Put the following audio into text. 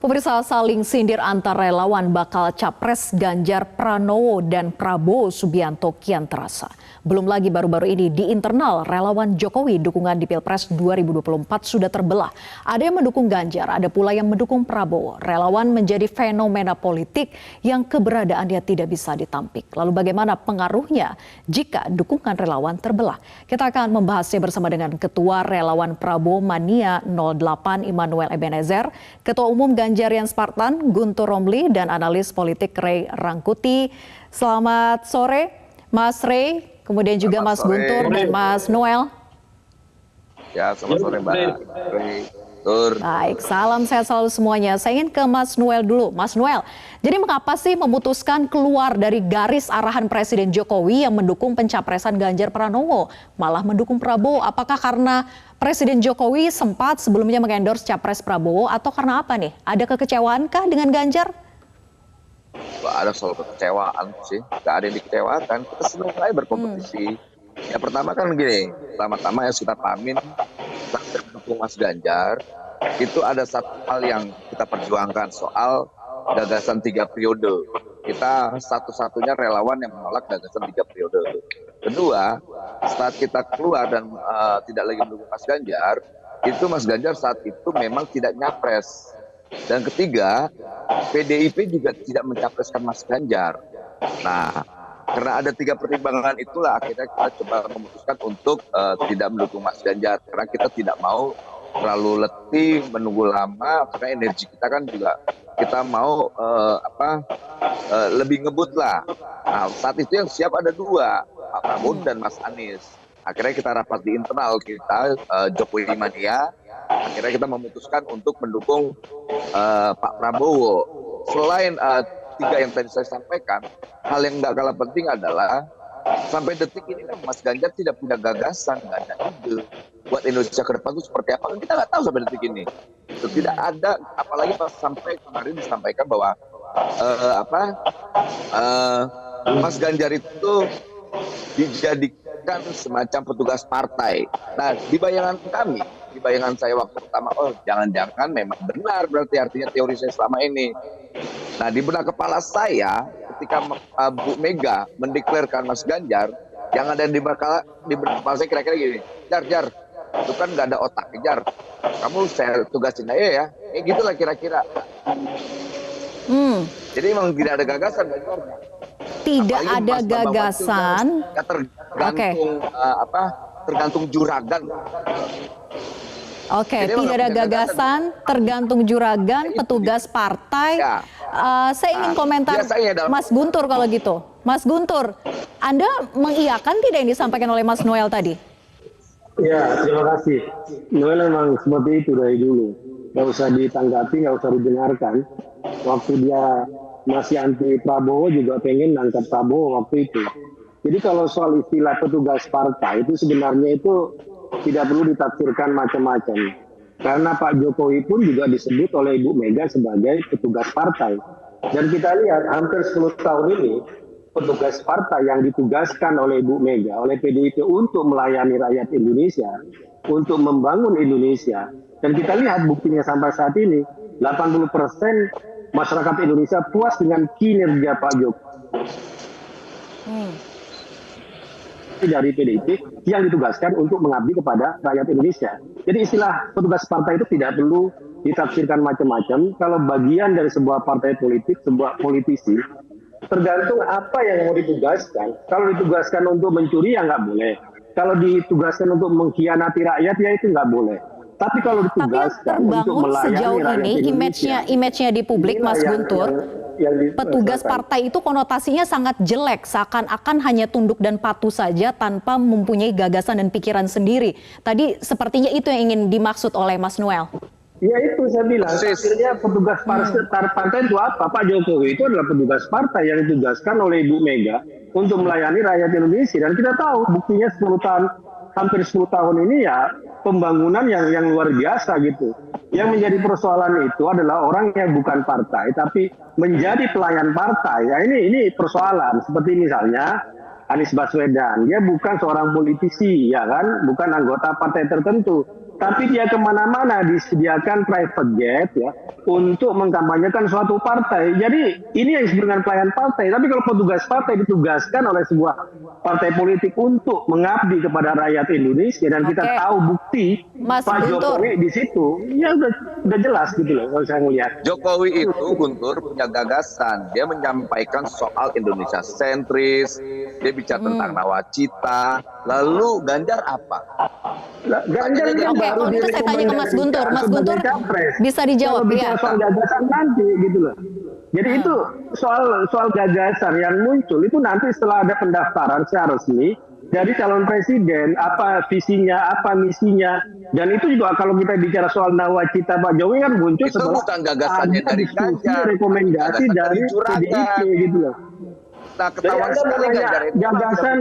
Pemirsa, saling sindir antar relawan bakal Capres Ganjar Pranowo dan Prabowo Subianto kian terasa. Belum lagi baru-baru ini di internal relawan Jokowi dukungan di Pilpres 2024 sudah terbelah. Ada yang mendukung Ganjar, ada pula yang mendukung Prabowo. Relawan menjadi fenomena politik yang keberadaannya tidak bisa ditampik. Lalu bagaimana pengaruhnya jika dukungan relawan terbelah? Kita akan membahasnya bersama dengan Ketua Relawan Prabowo Mania 08 Immanuel Ebenezer, Ketua Umum Ganjar Yan Spartan, Guntur Romli, dan analis politik Ray Rangkuti. Selamat sore, Mas Ray, kemudian juga Mas Guntur dan Mas Noel. Ya, selamat sore Mbak Ray. Baik, salam sehat selalu semuanya. Saya ingin ke Mas Noel dulu. Mas Noel, jadi mengapa sih memutuskan keluar dari garis arahan Presiden Jokowi yang mendukung pencapresan Ganjar Pranowo, malah mendukung Prabowo? Apakah karena Presiden Jokowi sempat sebelumnya mengendorse Capres Prabowo atau karena apa nih? Ada kekecewaankah dengan Ganjar? Nggak ada soal kekecewaan sih, nggak ada yang dikecewakan. Kita senang aja berkompetisi. Ya pertama kan gini, pertama-tama yang kita pahamin, kita mendukung Mas Ganjar, itu ada satu hal yang kita perjuangkan soal gagasan 3 periode. Kita satu-satunya relawan yang menolak gagasan 3 periode. Kedua, saat kita keluar dan tidak lagi mendukung Mas Ganjar, itu Mas Ganjar saat itu memang tidak nyapres. Dan ketiga, PDIP juga tidak mencapreskan Mas Ganjar. Nah, karena ada 3 pertimbangan itulah akhirnya kita coba memutuskan untuk tidak mendukung Mas Ganjar. Karena kita tidak mau terlalu letih, menunggu lama, karena energi kita kan juga kita mau lebih ngebut lah. Nah, saat itu yang siap ada 2, Pak Prabowo dan Mas Anies. Akhirnya kita rapat di internal kita, Jokowi Mania, akhirnya kita memutuskan untuk mendukung Pak Prabowo. Selain 3 yang tadi saya sampaikan, hal yang nggak kalah penting adalah sampai detik ini kan Mas Ganjar tidak punya gagasan, nggak ada ide buat Indonesia ke depan itu seperti apa, kan kita nggak tahu sampai detik ini. Itu tidak ada, apalagi pas sampai kemarin disampaikan bahwa Mas Ganjar itu dijadikan semacam petugas partai. Nah, di bayangan kami, di bayangan saya waktu pertama, oh jangan-jangan memang benar berarti artinya teori saya selama ini. Nah, di benak kepala saya ketika Bu Mega mendeklarkan Mas Ganjar, yang ada di benak kepala saya kira-kira gini, Jar, itu kan nggak ada otak, Jar. Kamu saya tugasin aja ya, gitulah kira-kira. Jadi memang tidak ada gagasan Ganjarnya. Tidak ada gagasan. Tergantung juragan. Oke, tidak ada gagasan, tergantung juragan, petugas partai. Ya. Saya ingin komentar Mas Guntur kalau gitu. Mas Guntur, Anda mengiyakan tidak yang disampaikan oleh Mas Noel tadi? Ya, terima kasih. Noel memang seperti itu dari dulu. Nggak usah ditanggapi, nggak usah didengarkan. Waktu dia masih anti Prabowo juga pengen angkat Prabowo waktu itu. Jadi kalau soal istilah petugas partai itu sebenarnya itu tidak perlu ditafsirkan macam-macam. Karena Pak Jokowi pun juga disebut oleh Ibu Mega sebagai petugas partai. Dan kita lihat hampir 10 tahun ini petugas partai yang ditugaskan oleh Ibu Mega, oleh PDIP untuk melayani rakyat Indonesia, untuk membangun Indonesia. Dan kita lihat buktinya sampai saat ini, 80% masyarakat Indonesia puas dengan kinerja Pak Jokowi. Dari PDIP yang ditugaskan untuk mengabdi kepada rakyat Indonesia. Jadi istilah petugas partai itu tidak perlu ditafsirkan macam-macam. Kalau bagian dari sebuah partai politik, sebuah politisi, tergantung apa yang mau ditugaskan. Kalau ditugaskan untuk mencuri ya nggak boleh. Kalau ditugaskan untuk mengkhianati rakyat ya itu nggak boleh. Tapi kalau ditugaskan untuk melayani sejauh rakyat ini image-nya di publik, Mas Guntur, petugas partai itu konotasinya sangat jelek, seakan-akan hanya tunduk dan patuh saja tanpa mempunyai gagasan dan pikiran sendiri. Tadi sepertinya itu yang ingin dimaksud oleh Mas Noel. Ya itu saya bilang, akhirnya petugas partai itu apa? Pak Jokowi itu adalah petugas partai yang ditugaskan oleh Ibu Mega untuk melayani rakyat Indonesia. Dan kita tahu buktinya hampir 10 tahun ini ya pembangunan yang luar biasa gitu. Yang menjadi persoalan itu adalah orang yang bukan partai tapi menjadi pelayan partai. Ya ini persoalan. Seperti misalnya Anies Baswedan, dia bukan seorang politisi, ya kan, bukan anggota partai tertentu, tapi dia kemana-mana disediakan private jet ya untuk mengkampanyekan suatu partai. Jadi ini yang disebut dengan pelayan partai. Tapi kalau petugas partai ditugaskan oleh sebuah partai politik untuk mengabdi kepada rakyat Indonesia dan kita Oke. tahu bukti Mas Pak Guntur. Jokowi di situ, ya udah jelas gitu loh kalau saya melihat. Jokowi itu Guntur punya gagasan. Dia menyampaikan soal Indonesia sentris, dia bicara tentang nawacita. Lalu Ganjar apa? Ganjar kan Oke, baru kalau gitu saya tanya ke Mas Guntur. Mas sebagai Guntur capres. bisa dijawab Kalau ya. bicara soal gagasan nanti gitu loh. Jadi itu soal gagasan yang muncul itu nanti setelah ada pendaftaran secara resmi dari calon presiden, apa visinya, apa misinya, dan itu juga kalau kita bicara soal nawacita Pak Jokowi kan muncul Itu setelah bukan gagasannya ada dari diskusi, Ganjar, rekomendasi gagasan dari dari Juragan. PDIP gitu loh. Nah, Jadi ketahuan Anda sekali menanya Ganjar itu gagasan